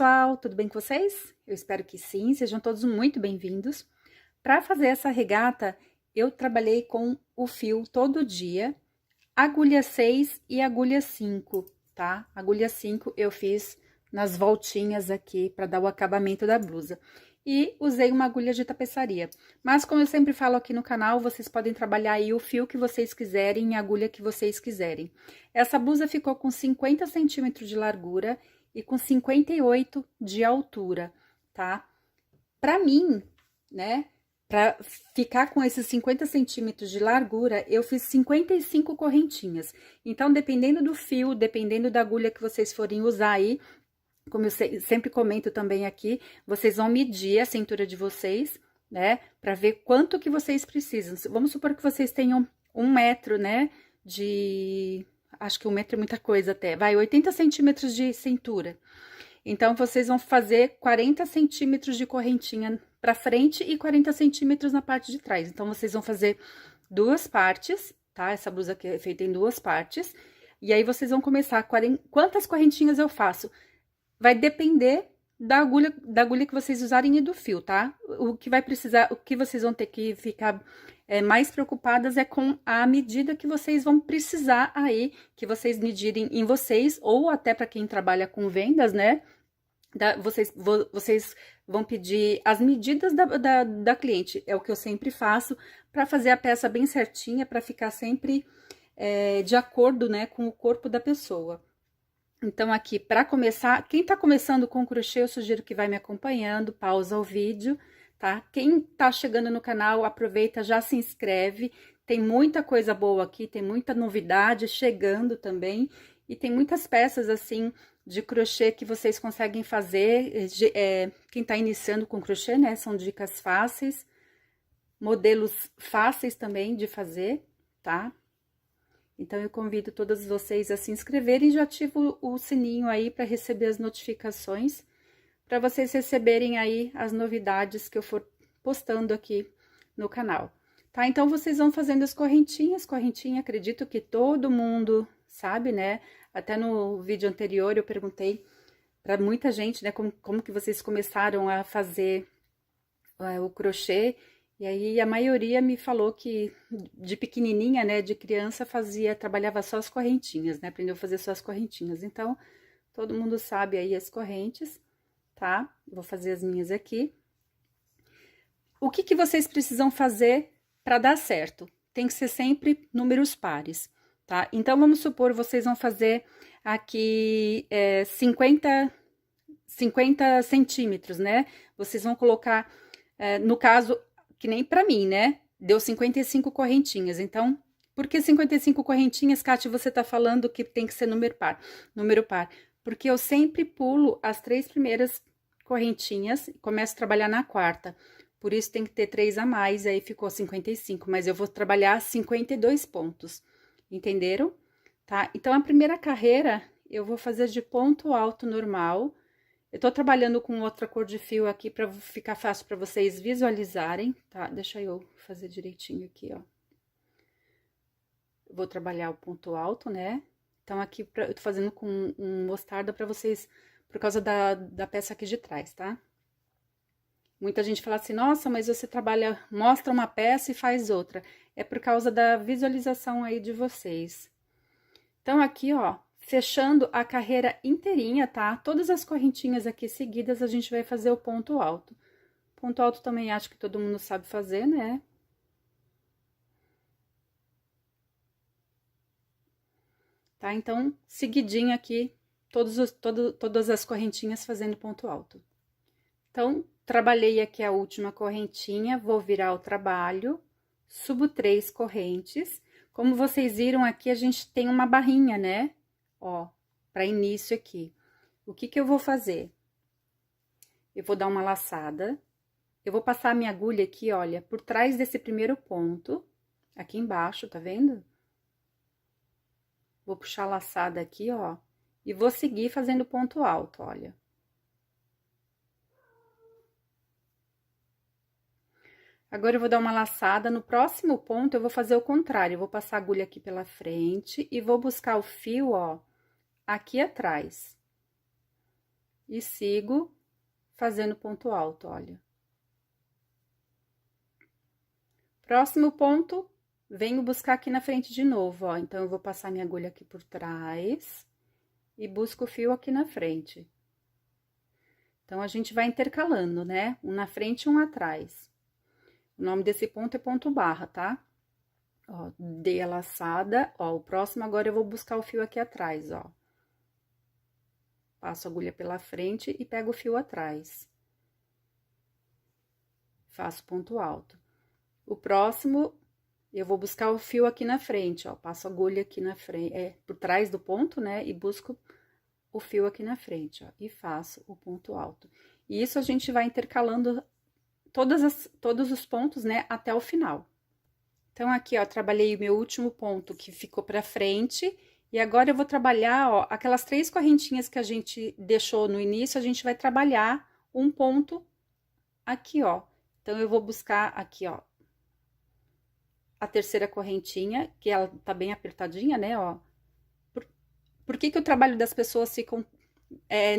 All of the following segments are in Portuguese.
Pessoal, tudo bem com vocês? Eu espero que sim, sejam todos muito bem-vindos. Para fazer essa regata, eu trabalhei com o fio todo dia, agulha 6 e agulha 5, tá? Agulha 5 eu fiz nas voltinhas aqui para dar o acabamento da blusa. E usei uma agulha de tapeçaria. Mas como eu sempre falo aqui no canal, vocês podem trabalhar aí o fio que vocês quiserem e a agulha que vocês quiserem. Essa blusa ficou com 50 centímetros de largura e com 58 de altura, tá? Pra mim, né, pra ficar com esses 50 centímetros de largura, eu fiz 55 correntinhas. Então, dependendo do fio, dependendo da agulha que vocês forem usar aí, como eu sempre comento também aqui, vocês vão medir a cintura de vocês, né, pra ver quanto que vocês precisam. Vamos supor que vocês tenham 1 metro, né, acho que 1 metro é muita coisa até, vai, 80 centímetros de cintura. Então, vocês vão fazer 40 centímetros de correntinha pra frente e 40 centímetros na parte de trás. Então, vocês vão fazer 2 partes, tá? Essa blusa aqui é feita em 2 partes. E aí, vocês vão começar, quantas correntinhas eu faço? Vai depender da agulha que vocês usarem e do fio, tá? O que vai precisar, o que vocês vão ter que ficar mais preocupadas é com a medida que vocês vão precisar aí, que vocês medirem em vocês, ou até para quem trabalha com vendas, né? Vocês vão pedir as medidas da cliente, é o que eu sempre faço, para fazer a peça bem certinha, para ficar sempre de acordo, né, com o corpo da pessoa. Então, aqui, para começar, quem tá começando com crochê, eu sugiro que vai me acompanhando, pausa o vídeo, tá? Quem tá chegando no canal, aproveita, já se inscreve, tem muita coisa boa aqui, tem muita novidade chegando também, e tem muitas peças, assim, de crochê que vocês conseguem fazer, quem tá iniciando com crochê, né, são dicas fáceis, modelos fáceis também de fazer, tá? Então, eu convido todas vocês a se inscreverem e já ativo o sininho aí para receber as notificações, para vocês receberem aí as novidades que eu for postando aqui no canal, tá? Então, vocês vão fazendo as correntinhas, acredito que todo mundo sabe, né? Até no vídeo anterior eu perguntei para muita gente, né, como que vocês começaram a fazer o crochê. E aí, a maioria me falou que de pequenininha, né, de criança, trabalhava só as correntinhas, né, aprendeu a fazer só as correntinhas. Então, todo mundo sabe aí as correntes, tá? Vou fazer as minhas aqui. O que que vocês precisam fazer para dar certo? Tem que ser sempre números pares, tá? Então, vamos supor, vocês vão fazer aqui 50 centímetros, né? Vocês vão colocar, no caso, que nem pra mim, né? Deu 55 correntinhas. Então, por que 55 correntinhas, Kátia, você tá falando que tem que ser número par? Número par. Porque eu sempre pulo as 3 primeiras correntinhas e começo a trabalhar na quarta. Por isso, tem que ter 3 a mais, aí ficou 55. Mas eu vou trabalhar 52 pontos. Entenderam? Tá? Então, a primeira carreira, eu vou fazer de ponto alto normal. Eu tô trabalhando com outra cor de fio aqui pra ficar fácil pra vocês visualizarem, tá? Deixa eu fazer direitinho aqui, ó. Vou trabalhar o ponto alto, né? Então, aqui eu tô fazendo com um mostarda pra vocês, por causa da peça aqui de trás, tá? Muita gente fala assim, nossa, mas você mostra uma peça e faz outra. É por causa da visualização aí de vocês. Então, aqui, ó, fechando a carreira inteirinha, tá? Todas as correntinhas aqui seguidas, a gente vai fazer o ponto alto. Ponto alto também acho que todo mundo sabe fazer, né? Tá? Então, seguidinho aqui, todas as correntinhas fazendo ponto alto. Então, trabalhei aqui a última correntinha, vou virar o trabalho, subo 3 correntes. Como vocês viram aqui, a gente tem uma barrinha, né? Ó, para início aqui. O que que eu vou fazer? Eu vou dar uma laçada. Eu vou passar a minha agulha aqui, olha, por trás desse primeiro ponto, aqui embaixo, tá vendo? Vou puxar a laçada aqui, ó, e vou seguir fazendo ponto alto, olha. Agora, eu vou dar uma laçada, no próximo ponto, eu vou fazer o contrário, eu vou passar a agulha aqui pela frente e vou buscar o fio, ó, aqui atrás. e sigo fazendo ponto alto, olha. Próximo ponto, venho buscar aqui na frente de novo, ó. Então, eu vou passar minha agulha aqui por trás e busco o fio aqui na frente. Então, a gente vai intercalando, né? Um na frente e um atrás. O nome desse ponto é ponto barra, tá? Ó, dei a laçada, ó, o próximo agora eu vou buscar o fio aqui atrás, ó. Passo a agulha pela frente e pego o fio atrás. Faço ponto alto. O próximo, eu vou buscar o fio aqui na frente, ó. Passo a agulha aqui na frente, por trás do ponto, né? E busco o fio aqui na frente, ó. E faço o ponto alto. E isso a gente vai intercalando todos os pontos, né? Até o final. Então, aqui, ó, trabalhei o meu último ponto que ficou pra frente. E agora eu vou trabalhar, ó, aquelas 3 correntinhas que a gente deixou no início, a gente vai trabalhar um ponto aqui, ó. Então, eu vou buscar aqui, ó, a terceira correntinha, que ela tá bem apertadinha, né, ó. Por que que o trabalho das pessoas ficam...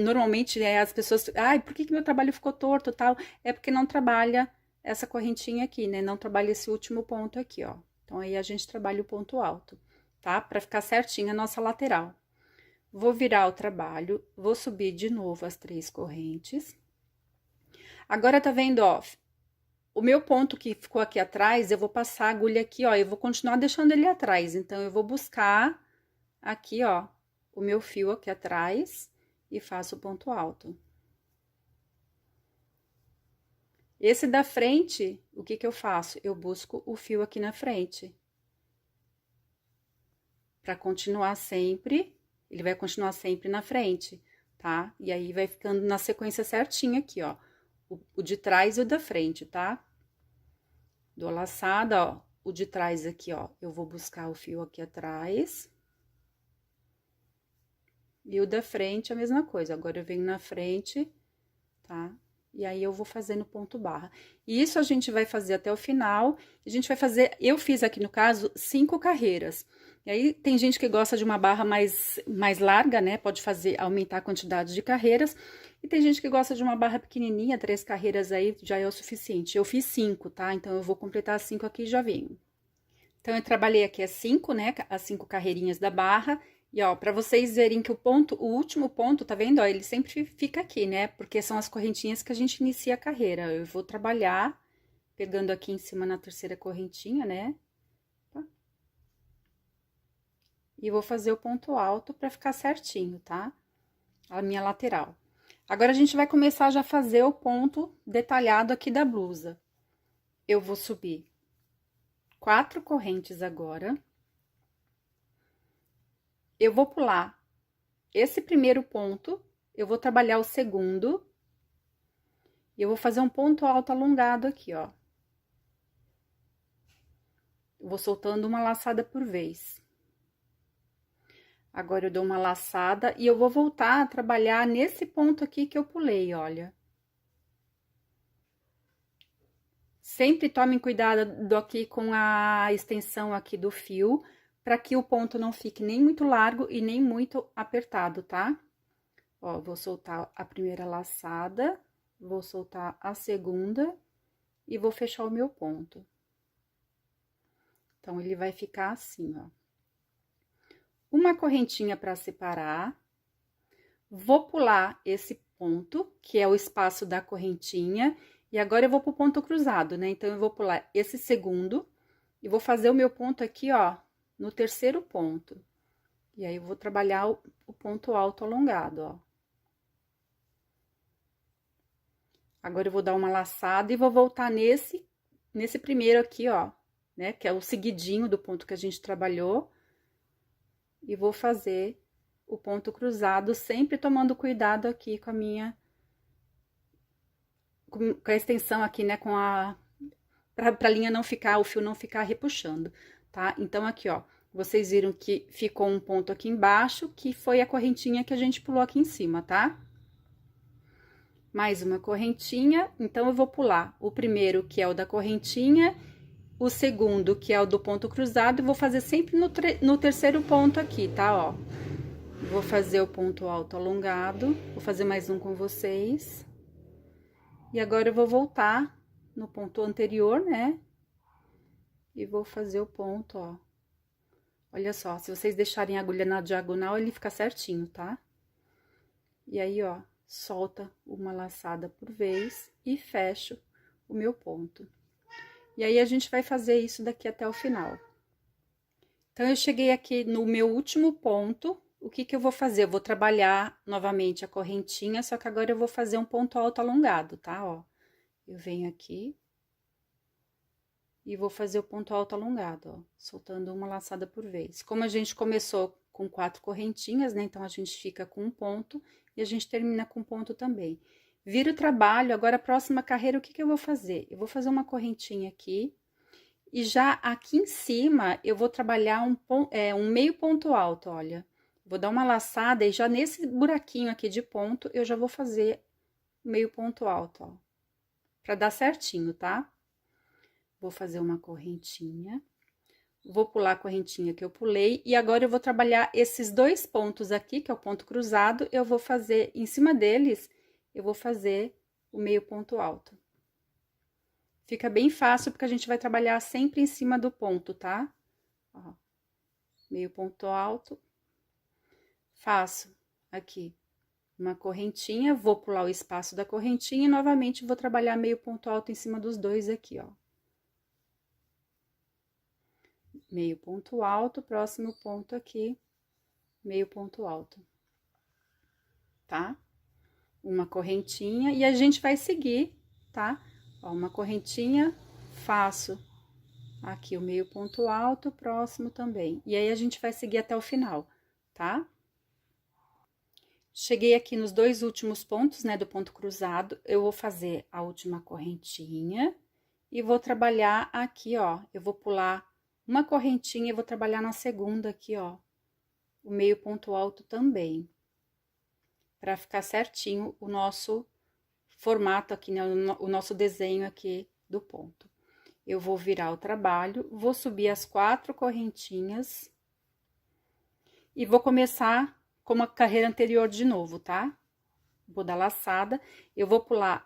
normalmente, as pessoas... Ai, por que que meu trabalho ficou torto e tal? É porque não trabalha essa correntinha aqui, né? Não trabalha esse último ponto aqui, ó. Então, aí a gente trabalha o ponto alto, tá? Pra ficar certinha a nossa lateral. Vou virar o trabalho, vou subir de novo as 3 correntes. Agora, tá vendo, ó? O meu ponto que ficou aqui atrás, eu vou passar a agulha aqui, ó, eu vou continuar deixando ele atrás. Então, eu vou buscar aqui, ó, o meu fio aqui atrás e faço o ponto alto. Esse da frente, o que que eu faço? Eu busco o fio aqui na frente. Pra continuar sempre, ele vai continuar sempre na frente, tá? E aí, vai ficando na sequência certinha aqui, ó. O de trás e o da frente, tá? Dou a laçada, ó, o de trás aqui, ó, eu vou buscar o fio aqui atrás. E o da frente, a mesma coisa. Agora, eu venho na frente, tá? E aí, eu vou fazendo ponto barra. E isso a gente vai fazer até o final. A gente vai fazer, eu fiz aqui, no caso, 5 carreiras. E aí, tem gente que gosta de uma barra mais larga, né? Pode fazer, aumentar a quantidade de carreiras. E tem gente que gosta de uma barra pequenininha, 3 carreiras aí já é o suficiente. Eu fiz 5, tá? Então, eu vou completar as 5 aqui e já venho. Então, eu trabalhei aqui as 5, né? As 5 carreirinhas da barra. E, ó, pra vocês verem que o último ponto, tá vendo? Ó, ele sempre fica aqui, né? Porque são as correntinhas que a gente inicia a carreira. Eu vou trabalhar pegando aqui em cima na terceira correntinha, né? E vou fazer o ponto alto pra ficar certinho, tá? A minha lateral. Agora, a gente vai começar já a fazer o ponto detalhado aqui da blusa. Eu vou subir 4 correntes agora. Eu vou pular esse primeiro ponto, eu vou trabalhar o segundo. E eu vou fazer um ponto alto alongado aqui, ó. Eu vou soltando uma laçada por vez. Agora, eu dou uma laçada e eu vou voltar a trabalhar nesse ponto aqui que eu pulei, olha. Sempre tomem cuidado aqui com a extensão aqui do fio, para que o ponto não fique nem muito largo e nem muito apertado, tá? Ó, vou soltar a primeira laçada, vou soltar a segunda e vou fechar o meu ponto. Então, ele vai ficar assim, ó. Uma correntinha para separar, vou pular esse ponto, que é o espaço da correntinha, e agora eu vou pro ponto cruzado, né? Então, eu vou pular esse segundo e vou fazer o meu ponto aqui, ó, no terceiro ponto. E aí, eu vou trabalhar o ponto alto alongado, ó. Agora, eu vou dar uma laçada e vou voltar nesse primeiro aqui, ó, né? Que é o seguidinho do ponto que a gente trabalhou. E vou fazer o ponto cruzado, sempre tomando cuidado aqui com a minha... com a extensão aqui, né? Pra linha não ficar, o fio não ficar repuxando, tá? Então, aqui, ó, vocês viram que ficou um ponto aqui embaixo, que foi a correntinha que a gente pulou aqui em cima, tá? Mais uma correntinha, então, eu vou pular o primeiro, que é o da correntinha, o segundo, que é o do ponto cruzado, e vou fazer sempre no terceiro ponto aqui, tá, ó. Vou fazer o ponto alto alongado, vou fazer mais um com vocês. E agora eu vou voltar no ponto anterior, né? E vou fazer o ponto, ó. Olha só, se vocês deixarem a agulha na diagonal, ele fica certinho, tá? E aí, ó, solta uma laçada por vez e fecho o meu ponto. E aí, a gente vai fazer isso daqui até o final. Então, eu cheguei aqui no meu último ponto. O que que eu vou fazer? Eu vou trabalhar novamente a correntinha, só que agora eu vou fazer um ponto alto alongado, tá? Ó, eu venho aqui e vou fazer o ponto alto alongado, ó, soltando uma laçada por vez. Como a gente começou com 4 correntinhas, né? Então, a gente fica com um ponto e a gente termina com um ponto também. Vira o trabalho, agora a próxima carreira, o que que eu vou fazer? Eu vou fazer uma correntinha aqui. E já aqui em cima, eu vou trabalhar um meio ponto alto, olha. Vou dar uma laçada e já nesse buraquinho aqui de ponto, eu já vou fazer meio ponto alto, ó. Pra dar certinho, tá? Vou fazer uma correntinha. Vou pular a correntinha que eu pulei. E agora, eu vou trabalhar esses 2 pontos aqui, que é o ponto cruzado. Eu vou fazer, em cima deles, eu vou fazer o meio ponto alto. Fica bem fácil, porque a gente vai trabalhar sempre em cima do ponto, tá? Ó, meio ponto alto. Faço aqui uma correntinha, vou pular o espaço da correntinha e novamente vou trabalhar meio ponto alto em cima dos 2 aqui, ó. Meio ponto alto, próximo ponto aqui, meio ponto alto. Tá? Uma correntinha e a gente vai seguir, tá? Ó, uma correntinha, faço aqui o meio ponto alto, próximo também. E aí, a gente vai seguir até o final, tá? Cheguei aqui nos 2 últimos pontos, né, do ponto cruzado, eu vou fazer a última correntinha e vou trabalhar aqui, ó. Eu vou pular uma correntinha e vou trabalhar na segunda aqui, ó, o meio ponto alto também. Pra ficar certinho o nosso formato aqui, né, o nosso desenho aqui do ponto. Eu vou virar o trabalho, vou subir as 4 correntinhas e vou começar como a carreira anterior de novo, tá? Vou dar laçada, eu vou pular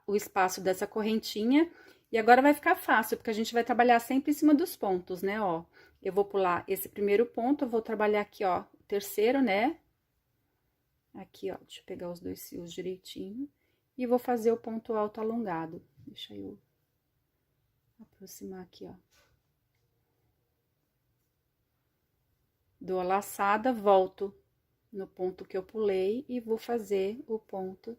o espaço dessa correntinha e agora vai ficar fácil, porque a gente vai trabalhar sempre em cima dos pontos, né, ó. Eu vou pular esse primeiro ponto, eu vou trabalhar aqui, ó, o terceiro, né? Aqui, ó, deixa eu pegar os 2 fios direitinho. E vou fazer o ponto alto alongado. Deixa eu aproximar aqui, ó. Dou a laçada, volto no ponto que eu pulei e vou fazer o ponto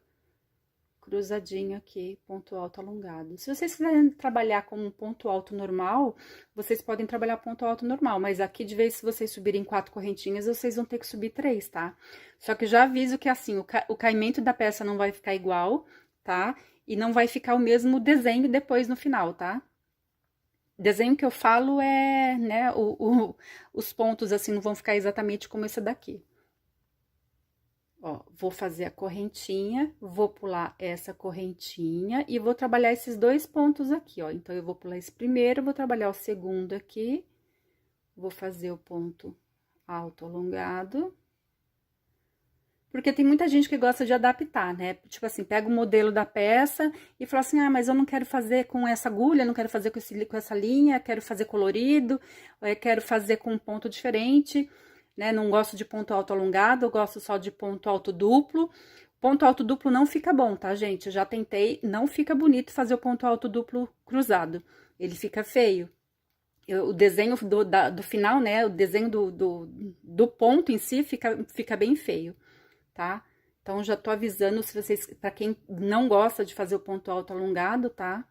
cruzadinho aqui, ponto alto alongado. Se vocês quiserem trabalhar com um ponto alto normal, vocês podem trabalhar ponto alto normal, mas aqui, de vez se vocês subirem 4 correntinhas, vocês vão ter que subir 3, tá? Só que já aviso que, assim, o caimento da peça não vai ficar igual, tá? E não vai ficar o mesmo desenho depois no final, tá? Desenho que eu falo é, né, os pontos, assim, não vão ficar exatamente como esse daqui. Ó, vou fazer a correntinha, vou pular essa correntinha e vou trabalhar esses 2 pontos aqui, ó. Então, eu vou pular esse primeiro, vou trabalhar o segundo aqui, vou fazer o ponto alto alongado. Porque tem muita gente que gosta de adaptar, né? Tipo assim, pega o modelo da peça e fala assim, ah, mas eu não quero fazer com essa agulha, não quero fazer com essa linha, quero fazer colorido, quero fazer com um ponto diferente, né? Não gosto de ponto alto alongado, eu gosto só de ponto alto duplo. Ponto alto duplo não fica bom, tá, gente? Eu já tentei, não fica bonito fazer o ponto alto duplo cruzado. Ele fica feio. O desenho do final, né? O desenho do ponto em si fica bem feio, tá? Então, já tô avisando se vocês, pra quem não gosta de fazer o ponto alto alongado, tá?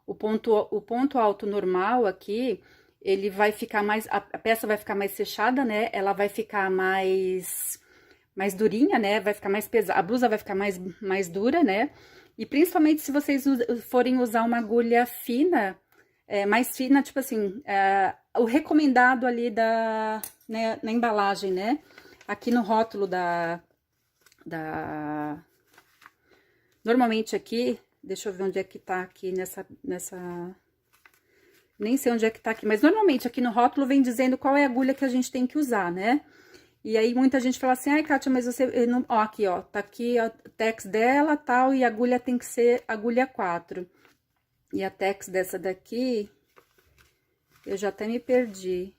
O ponto alto normal aqui, ele vai ficar mais, a peça vai ficar mais fechada, né? Ela vai ficar mais durinha, né? Vai ficar mais pesada, a blusa vai ficar mais dura, né? E principalmente se vocês forem usar uma agulha fina, mais fina, tipo assim, o recomendado ali né, na embalagem, né? Aqui no rótulo Normalmente aqui, deixa eu ver onde é que tá aqui nessa... Nem sei onde é que tá aqui, mas normalmente aqui no rótulo vem dizendo qual é a agulha que a gente tem que usar, né? E aí muita gente fala assim, ai, Kátia, mas você não, ó, aqui, ó, tá aqui ó, o tex dela, tal, e a agulha tem que ser agulha 4. E a tex dessa daqui, eu já até me perdi.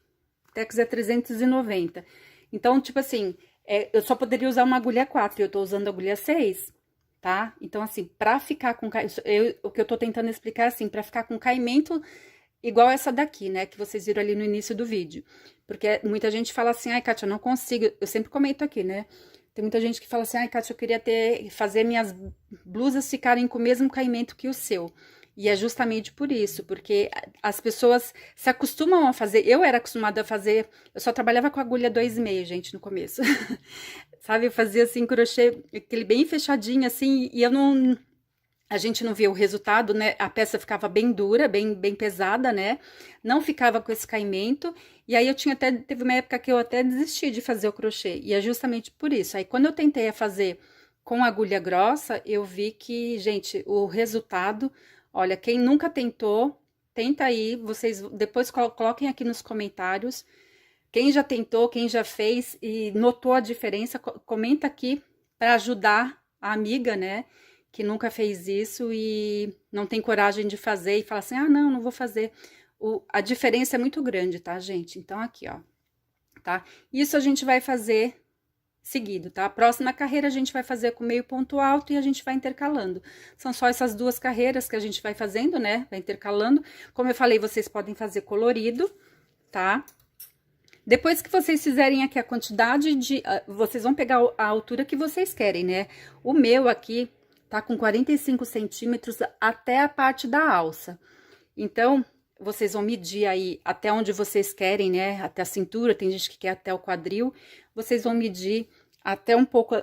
Tex é 390. Então, tipo assim, eu só poderia usar uma agulha 4, e eu tô usando agulha 6, tá? Então, assim, pra ficar com... o que eu tô tentando explicar é assim, pra ficar com caimento igual essa daqui, né, que vocês viram ali no início do vídeo. Porque muita gente fala assim, ai, Kátia, eu não consigo... Eu sempre comento aqui, né? Tem muita gente que fala assim, ai, Kátia, eu queria fazer minhas blusas ficarem com o mesmo caimento que o seu. E é justamente por isso, porque as pessoas se acostumam a fazer. Eu era acostumada a fazer, eu só trabalhava com agulha 2,5, gente, no começo. Sabe, eu fazia assim, crochê, aquele bem fechadinho, assim, e eu não. A gente não via o resultado, né? A peça ficava bem dura, bem pesada, né? Não ficava com esse caimento. E aí teve uma época que eu até desisti de fazer o crochê. E é justamente por isso. Aí quando eu tentei fazer com agulha grossa, eu vi que, gente, o resultado, olha, quem nunca tentou, tenta aí, vocês depois coloquem aqui nos comentários. Quem já tentou, quem já fez e notou a diferença, comenta aqui para ajudar a amiga, né? Que nunca fez isso e não tem coragem de fazer e fala assim, ah, não vou fazer. A diferença é muito grande, tá, gente? Então, aqui, ó, tá? Isso a gente vai fazer seguido, tá? A próxima carreira a gente vai fazer com meio ponto alto e a gente vai intercalando. São só essas duas carreiras que a gente vai fazendo, né? Vai intercalando. Como eu falei, vocês podem fazer colorido, tá? Depois que vocês fizerem aqui a quantidade de... vocês vão pegar a altura que vocês querem, né? O meu aqui tá com 45 centímetros até a parte da alça. Então, vocês vão medir aí até onde vocês querem, né? Até a cintura, tem gente que quer até o quadril. Vocês vão medir até um pouco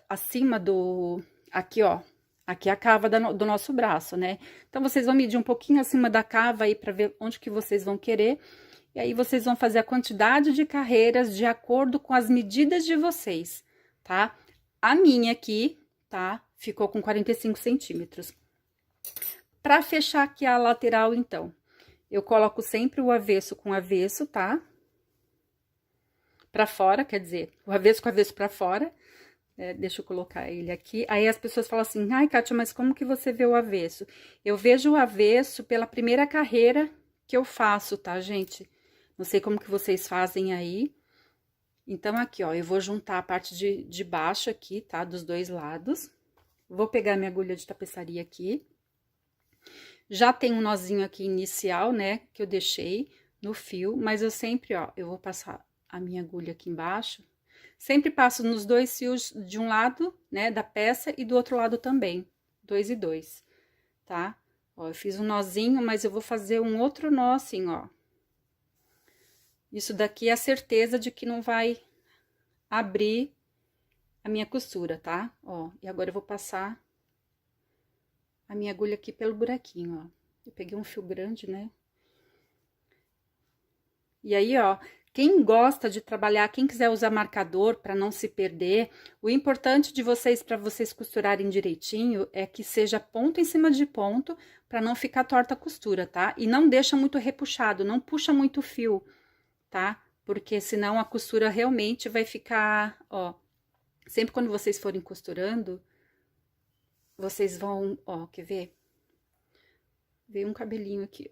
acima do... Aqui, ó. Aqui é a cava do nosso braço, né? Então, vocês vão medir um pouquinho acima da cava aí pra ver onde que vocês vão querer. E aí, vocês vão fazer a quantidade de carreiras de acordo com as medidas de vocês, tá? A minha aqui, tá? Ficou com 45 centímetros. Pra fechar aqui a lateral, então, eu coloco sempre o avesso com avesso, tá? Pra fora, quer dizer, o avesso com avesso pra fora. Deixa eu colocar ele aqui. Aí as pessoas falam assim, ai, Kátia, mas como que você vê o avesso? Eu vejo o avesso pela primeira carreira que eu faço, tá, gente? Não sei como que vocês fazem aí. Então, aqui, ó, eu vou juntar a parte de baixo aqui, tá? Dos dois lados. Vou pegar minha agulha de tapeçaria aqui. Já tem um nozinho aqui inicial, né? Que eu deixei no fio, mas eu sempre, ó, eu vou passar a minha agulha aqui embaixo. Sempre passo nos dois fios de um lado, né? Da peça e do outro lado também. 2 e 2, tá? Ó, eu fiz um nozinho, mas eu vou fazer um outro nó assim, ó. Isso daqui é a certeza de que não vai abrir a minha costura, tá? Ó, e agora eu vou passar a minha agulha aqui pelo buraquinho, ó. Eu peguei um fio grande, né? E aí, ó, quem gosta de trabalhar, quem quiser usar marcador para não se perder, o importante de vocês, para vocês costurarem direitinho, é que seja ponto em cima de ponto, para não ficar torta a costura, tá? E não deixa muito repuxado, não puxa muito fio, tá? Porque senão a costura realmente vai ficar, ó, sempre quando vocês forem costurando, vocês vão, ó, quer ver? Veio um cabelinho aqui.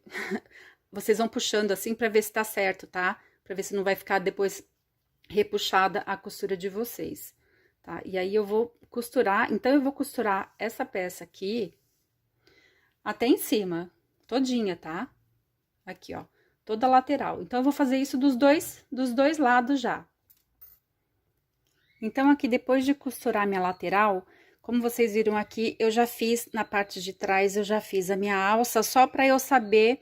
Vocês vão puxando assim pra ver se tá certo, tá? Pra ver se não vai ficar depois repuxada a costura de vocês, tá? E aí eu vou costurar, então eu vou costurar essa peça aqui até em cima, todinha, tá? Aqui, ó, toda a lateral. Então eu vou fazer isso dos dois lados já. Então aqui, depois de costurar minha lateral, como vocês viram aqui, eu já fiz na parte de trás, eu já fiz a minha alça, só para eu saber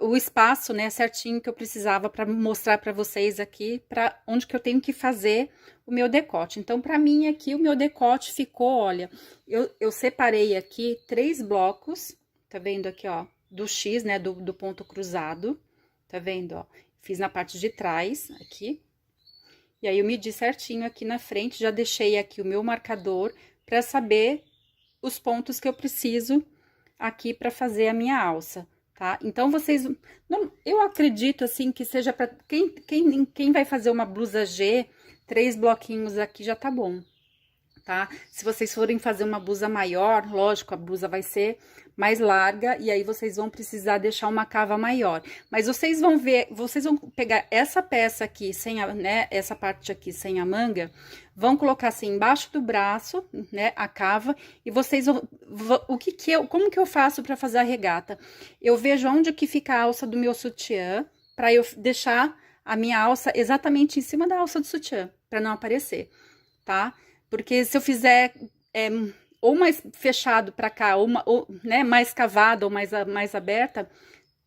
o espaço, né, certinho que eu precisava para mostrar para vocês aqui, para onde que eu tenho que fazer o meu decote. Então, para mim aqui, o meu decote ficou, olha, eu separei aqui 3 blocos, tá vendo aqui, ó, do X, né, do ponto cruzado, tá vendo, ó, fiz na parte de trás, aqui. E aí, eu medi certinho aqui na frente, já deixei aqui o meu marcador para saber os pontos que eu preciso aqui para fazer a minha alça, tá? Então, vocês... eu acredito, assim, que seja para quem vai fazer uma blusa G, 3 bloquinhos aqui já tá bom, tá? Se vocês forem fazer uma blusa maior, lógico, a blusa vai ser mais larga e aí vocês vão precisar deixar uma cava maior. Mas vocês vão ver, vocês vão pegar essa peça aqui sem a, né, essa parte aqui sem a manga, vão colocar assim embaixo do braço, né, a cava, e vocês vão, como que eu faço para fazer a regata? Eu vejo onde que fica a alça do meu sutiã, para eu deixar a minha alça exatamente em cima da alça do sutiã, para não aparecer, tá? Porque se eu fizer ou mais fechado para cá, ou né, mais cavado, ou mais aberta,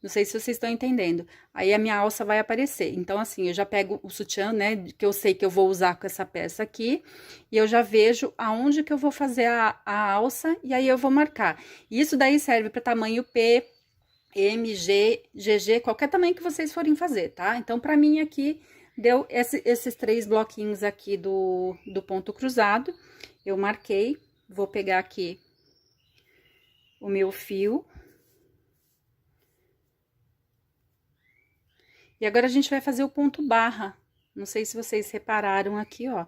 não sei se vocês estão entendendo. Aí a minha alça vai aparecer. Então, assim, eu já pego o sutiã, né, que eu sei que eu vou usar com essa peça aqui, e eu já vejo aonde que eu vou fazer a alça, e aí eu vou marcar. E isso daí serve para tamanho P, M, G, GG, qualquer tamanho que vocês forem fazer, tá? Então, para mim aqui, deu esses 3 bloquinhos aqui do ponto cruzado. Eu marquei, vou pegar aqui o meu fio. E agora a gente vai fazer o ponto barra. Não sei se vocês repararam aqui, ó.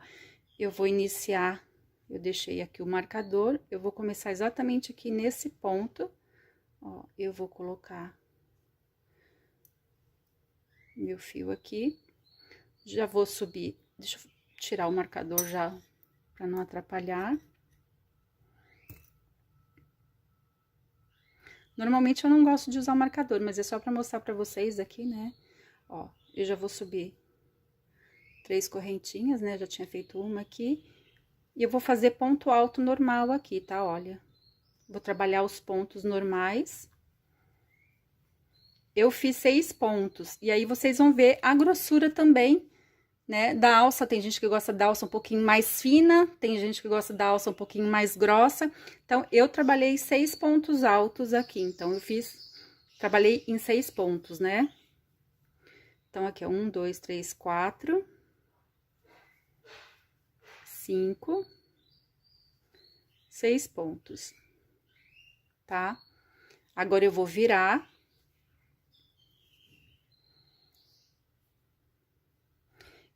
Eu vou iniciar, eu deixei aqui o marcador, eu vou começar exatamente aqui nesse ponto. Ó, eu vou colocar meu fio aqui. Já vou subir, deixa eu tirar o marcador já, para não atrapalhar. Normalmente eu não gosto de usar o marcador, mas é só para mostrar para vocês aqui, né? Ó, eu já vou subir 3 correntinhas, né? Já tinha feito uma aqui. E eu vou fazer ponto alto normal aqui, tá? Olha, vou trabalhar os pontos normais. Eu fiz 6 pontos, e aí vocês vão ver a grossura também, né, da alça. Tem gente que gosta da alça um pouquinho mais fina, tem gente que gosta da alça um pouquinho mais grossa. Então, eu trabalhei 6 pontos altos aqui, então, trabalhei em 6 pontos, né? Então, aqui, ó, 1, 2, 3, 4, 5, 6 pontos, tá? Agora, eu vou virar.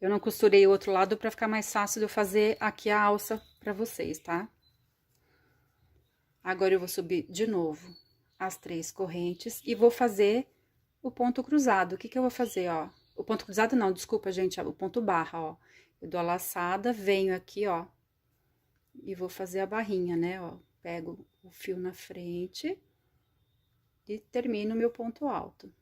Eu não costurei o outro lado para ficar mais fácil de eu fazer aqui a alça para vocês, tá? Agora, eu vou subir de novo as 3 correntes e vou fazer o ponto cruzado. O que que eu vou fazer, ó? O ponto cruzado não, desculpa, gente, o ponto barra, ó. Eu dou a laçada, venho aqui, ó, e vou fazer a barrinha, né, ó. Pego o fio na frente e termino o meu ponto alto.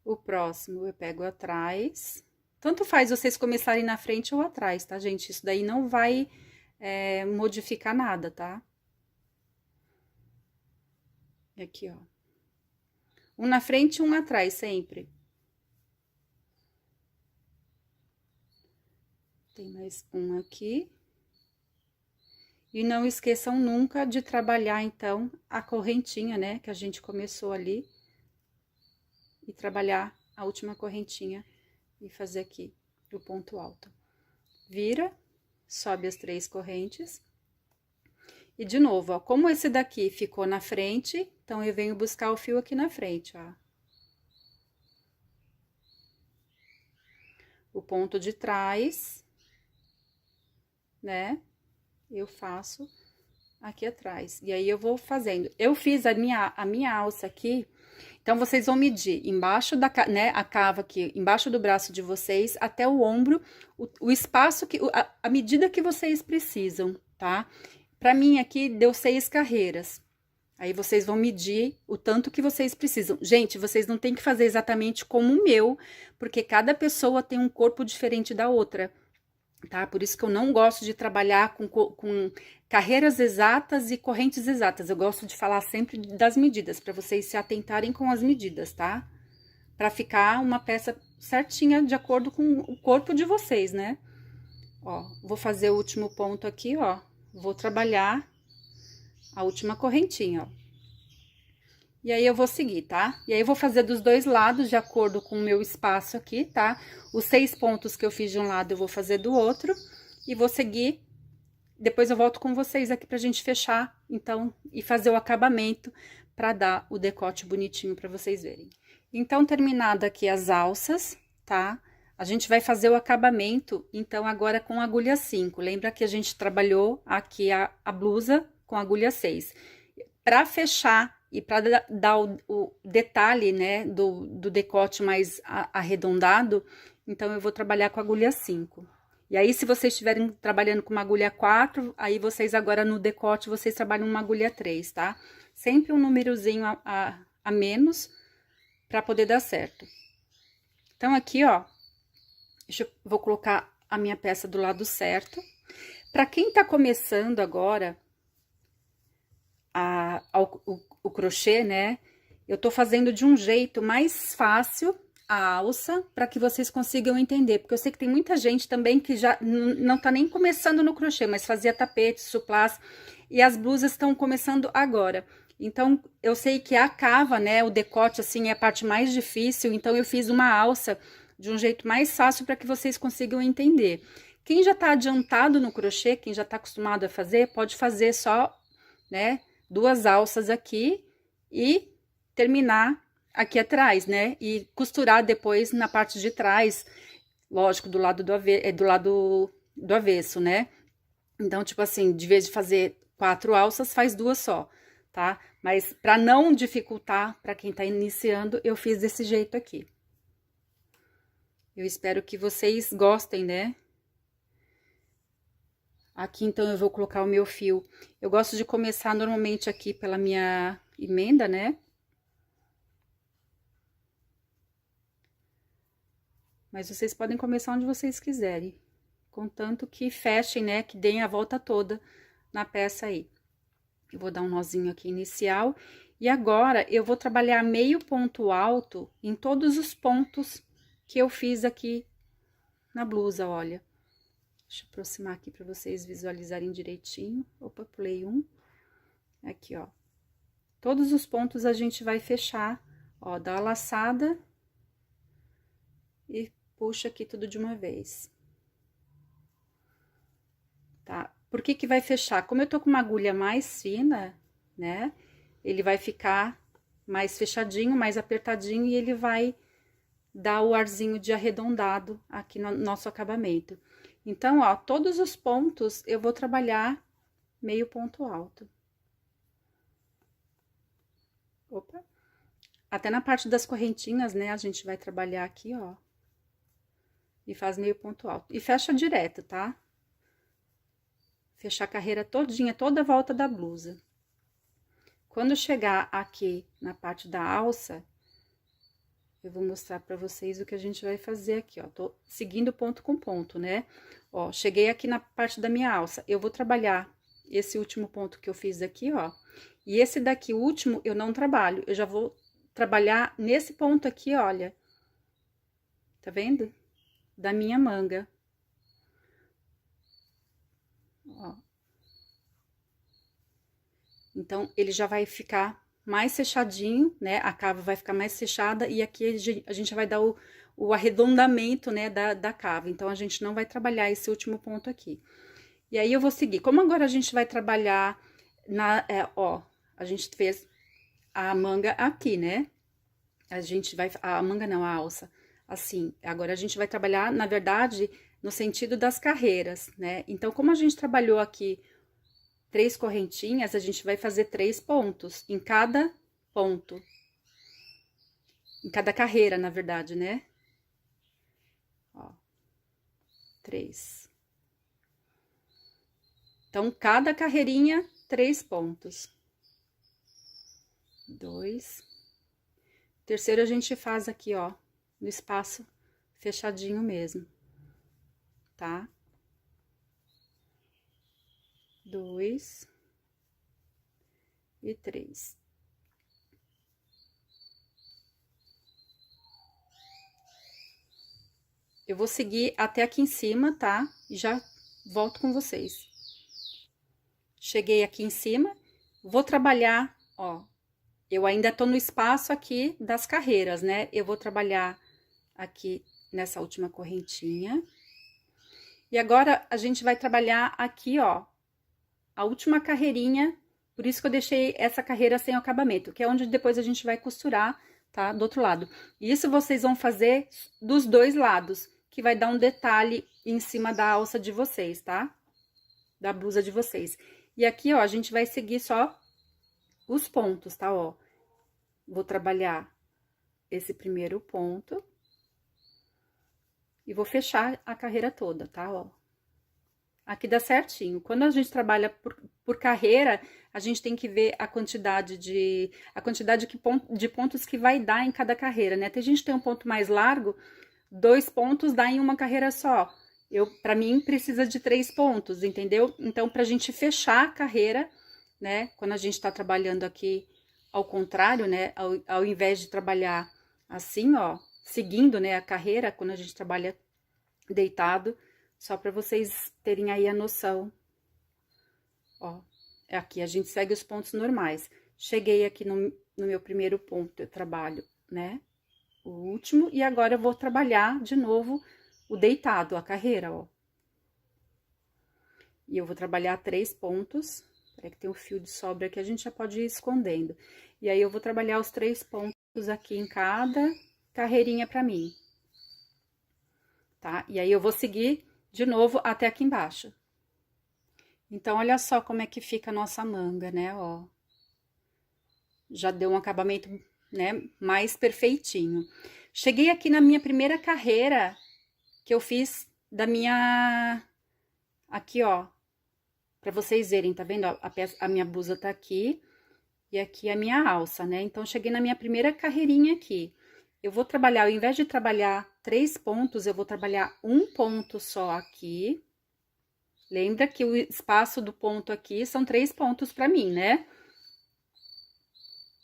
O próximo eu pego atrás. Tanto faz vocês começarem na frente ou atrás, tá, gente? Isso daí não vai modificar nada, tá? E aqui, ó. Um na frente e um atrás, sempre. Tem mais um aqui. E não esqueçam nunca de trabalhar, então, a correntinha, né? Que a gente começou ali. E trabalhar a última correntinha. E fazer aqui o ponto alto. Vira, sobe as 3 correntes. E de novo, ó, como esse daqui ficou na frente, então eu venho buscar o fio aqui na frente, ó. O ponto de trás, né? Eu faço aqui atrás. E aí, eu vou fazendo. Eu fiz a minha alça aqui. Então, vocês vão medir embaixo né, a cava aqui, embaixo do braço de vocês, até o ombro, o espaço, a medida que vocês precisam, tá? Pra mim, aqui, deu 6 carreiras. Aí, vocês vão medir o tanto que vocês precisam. Gente, vocês não tem que fazer exatamente como o meu, porque cada pessoa tem um corpo diferente da outra, tá? Por isso que eu não gosto de trabalhar com carreiras exatas e correntes exatas. Eu gosto de falar sempre das medidas, para vocês se atentarem com as medidas, tá? Para ficar uma peça certinha de acordo com o corpo de vocês, né? Ó, vou fazer o último ponto aqui, ó. Vou trabalhar a última correntinha, ó. E aí, eu vou seguir, tá? E aí, eu vou fazer dos 2 lados, de acordo com o meu espaço aqui, tá? Os 6 pontos que eu fiz de um lado, eu vou fazer do outro. E vou seguir. Depois, eu volto com vocês aqui pra gente fechar, então, e fazer o acabamento pra dar o decote bonitinho pra vocês verem. Então, terminado aqui as alças, tá? A gente vai fazer o acabamento, então, agora com agulha 5. Lembra que a gente trabalhou aqui a blusa com agulha 6. Para fechar e para dar o detalhe, né, do decote mais arredondado, então eu vou trabalhar com agulha 5. E aí, se vocês estiverem trabalhando com uma agulha 4, aí vocês agora no decote, vocês trabalham uma agulha 3, tá? Sempre um númerozinho a menos para poder dar certo. Então, aqui, ó, vou colocar a minha peça do lado certo. Para quem tá começando agora o crochê, né? Eu tô fazendo de um jeito mais fácil a alça, para que vocês consigam entender, porque eu sei que tem muita gente também que já não tá nem começando no crochê, mas fazia tapetes, suplás, e as blusas estão começando agora. Então, eu sei que a cava, né, o decote, assim, é a parte mais difícil, então eu fiz uma alça de um jeito mais fácil para que vocês consigam entender. Quem já tá adiantado no crochê, quem já tá acostumado a fazer, pode fazer só, né, 2 alças aqui e terminar aqui atrás, né? E costurar depois na parte de trás, lógico, do lado do avesso, né? Então, tipo assim, de vez de fazer 4 alças, faz 2 só, tá? Mas para não dificultar para quem tá iniciando, eu fiz desse jeito aqui. Eu espero que vocês gostem, né? Aqui, então, eu vou colocar o meu fio. Eu gosto de começar normalmente aqui pela minha emenda, né? Mas vocês podem começar onde vocês quiserem. Contanto que fechem, né? Que deem a volta toda na peça aí. Eu vou dar um nozinho aqui inicial. E agora, eu vou trabalhar meio ponto alto em todos os pontos que eu fiz aqui na blusa, olha. Deixa eu aproximar aqui para vocês visualizarem direitinho. Opa, pulei um. Aqui, ó. Todos os pontos a gente vai fechar, ó, dá a laçada e puxa aqui tudo de uma vez. Tá? Por que que vai fechar? Como eu tô com uma agulha mais fina, né? Ele vai ficar mais fechadinho, mais apertadinho e ele vai dar o arzinho de arredondado aqui no nosso acabamento. Então, ó, todos os pontos eu vou trabalhar meio ponto alto. Opa! Até na parte das correntinhas, né, a gente vai trabalhar aqui, ó. E faz meio ponto alto. E fecha direto, tá? Fechar a carreira todinha, toda a volta da blusa. Quando chegar aqui na parte da alça, eu vou mostrar pra vocês o que a gente vai fazer aqui, ó. Tô seguindo ponto com ponto, né? Ó, cheguei aqui na parte da minha alça. Eu vou trabalhar esse último ponto que eu fiz aqui, ó. E esse daqui, o último, eu não trabalho. Eu já vou trabalhar nesse ponto aqui, olha. Tá vendo? Da minha manga. Ó. Então, ele já vai ficar mais fechadinho, né? A cava vai ficar mais fechada e aqui a gente vai dar o arredondamento, né, da cava. Então, a gente não vai trabalhar esse último ponto aqui. E aí, eu vou seguir. Como agora a gente vai trabalhar ó, a gente fez a manga aqui, né? A gente vai... A manga não, a alça. Assim, agora a gente vai trabalhar, na verdade, no sentido das carreiras, né? Então, como a gente trabalhou aqui 3 correntinhas, a gente vai fazer 3 pontos em cada ponto. Em cada carreira, na verdade, né? Ó, 3. Então, cada carreirinha, 3 pontos. 2. Terceiro, a gente faz aqui, ó, no espaço fechadinho mesmo, tá? 2 e 3. Eu vou seguir até aqui em cima, tá? E já volto com vocês. Cheguei aqui em cima, vou trabalhar, ó, eu ainda tô no espaço aqui das carreiras, né? Eu vou trabalhar aqui nessa última correntinha. E agora, a gente vai trabalhar aqui, ó, a última carreirinha, por isso que eu deixei essa carreira sem acabamento, que é onde depois a gente vai costurar, tá? Do outro lado. E isso vocês vão fazer dos 2 lados. que vai dar um detalhe em cima da alça de vocês, tá? Da blusa de vocês. E aqui, ó, a gente vai seguir só os pontos, tá, ó? Vou trabalhar esse primeiro ponto e vou fechar a carreira toda, tá, ó? Aqui dá certinho. Quando a gente trabalha por carreira, a gente tem que ver a quantidade de pontos que vai dar em cada carreira, né? Tem gente que tem um ponto mais largo, 2 pontos dá em uma carreira só. Para mim, precisa de 3 pontos, entendeu? Então, pra gente fechar a carreira, né? Quando a gente tá trabalhando aqui ao contrário, né? Ao invés de trabalhar assim, ó, seguindo, né, a carreira, quando a gente trabalha deitado, só para vocês terem aí a noção. Ó, aqui a gente segue os pontos normais. Cheguei aqui no meu primeiro ponto, eu trabalho, né, o último, e agora eu vou trabalhar de novo o deitado, a carreira, ó. E eu vou trabalhar 3 pontos, peraí que tem um fio de sobra que a gente já pode ir escondendo. E aí, eu vou trabalhar os 3 pontos aqui em cada carreirinha pra mim, tá? E aí, eu vou seguir de novo até aqui embaixo. Então, olha só como é que fica a nossa manga, né, ó. Já deu um acabamento, né, mais perfeitinho. Cheguei aqui na minha primeira carreira que eu fiz da minha... Aqui, ó, pra vocês verem, tá vendo? A minha blusa tá aqui e aqui a minha alça, né? Então, cheguei na minha primeira carreirinha aqui. Eu vou trabalhar, ao invés de trabalhar 3 pontos, eu vou trabalhar um ponto só aqui. Lembra que o espaço do ponto aqui são 3 pontos pra mim, né?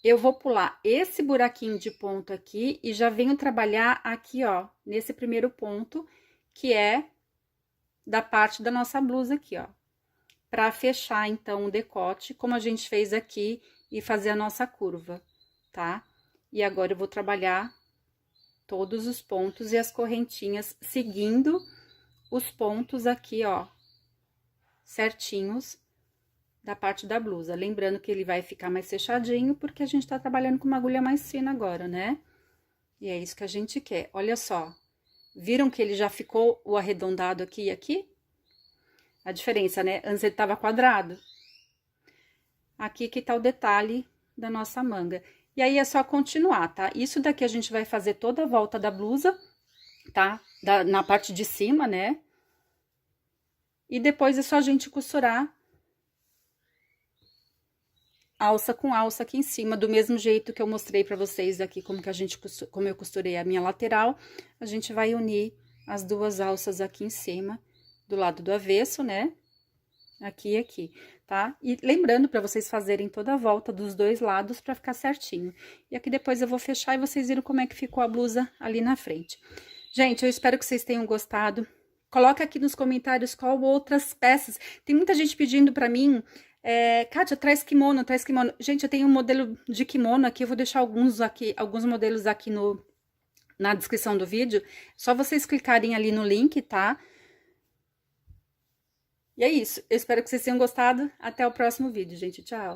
Eu vou pular esse buraquinho de ponto aqui e já venho trabalhar aqui, ó, nesse primeiro ponto, que é da parte da nossa blusa aqui, ó. Pra fechar, então, o decote, como a gente fez aqui, e fazer a nossa curva, tá? E agora, eu vou trabalhar todos os pontos e as correntinhas, seguindo os pontos aqui, ó, certinhos da parte da blusa. Lembrando que ele vai ficar mais fechadinho, porque a gente tá trabalhando com uma agulha mais fina agora, né? E é isso que a gente quer. Olha só, viram que ele já ficou o arredondado aqui e aqui? A diferença, né? Antes ele tava quadrado. Aqui que tá o detalhe da nossa manga. E aí, é só continuar, tá? Isso daqui a gente vai fazer toda a volta da blusa, tá? Na parte de cima, né? E depois é só a gente costurar alça com alça aqui em cima, do mesmo jeito que eu mostrei pra vocês aqui, como eu costurei a minha lateral. A gente vai unir as 2 alças aqui em cima, do lado do avesso, né? Aqui e aqui, tá? E lembrando pra vocês fazerem toda a volta dos 2 lados pra ficar certinho. E aqui depois eu vou fechar e vocês viram como é que ficou a blusa ali na frente. Gente, eu espero que vocês tenham gostado. Coloca aqui nos comentários qual outras peças. Tem muita gente pedindo pra mim, Kátia, traz kimono, traz kimono. Gente, eu tenho um modelo de kimono aqui, eu vou deixar alguns modelos aqui na descrição do vídeo. Só vocês clicarem ali no link, tá? E é isso, eu espero que vocês tenham gostado. Até o próximo vídeo, gente. Tchau!